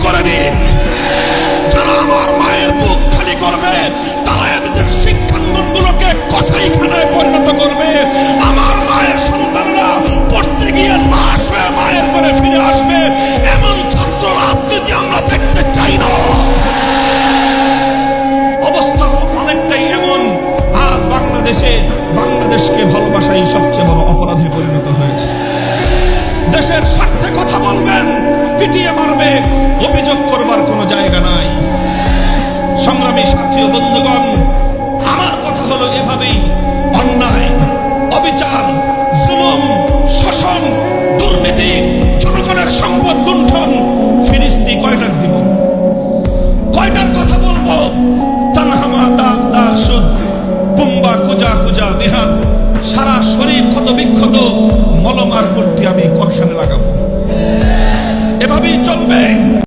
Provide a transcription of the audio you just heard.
করে দিন। যারা আমার মায়ের বুক খালি করবে তারা এদেশের শিক্ষাঙ্গনগুলোকে কসাইখানায় পরিণত করবে। আমার মায়ের সন্তানরা পড়তে গিয়ে লাশ হয়ে মায়ের করে ফিরে আসবে। এমন ছাত্র রাজনীতি আমরা দেখতে চাই না। অবস্থা অনেকটাই এমন, আজ বাংলাদেশকে ভালোবাসাই সবচেয়ে বড় অপরাধে পরিণত হয়েছে। দেশের স্বার্থে কথা বলবেন, পিটিয়ে মারবে, অভিযোগ করবার কোনো জায়গা নাই। সংগ্রামী সাথী ও বন্ধুগণ, আমার কথা হলো এভাবেই অন্যায়, অবিচার, জুলুম, শোষণ, দুর্নীতি, জনগণের সম্পদ লুণ্ঠন, ফিরিস্তি কয়টার দিব, কয়টার কথা বলবো? তানহামা দাগ দাগ সুদ, বুম্বা কুজা কুজা নেহাত, সারা শরীর ক্ষত বিক্ষত, মলম আর পট্টি আমি কয়খানে লাগাবো? এভাবেই চলবে।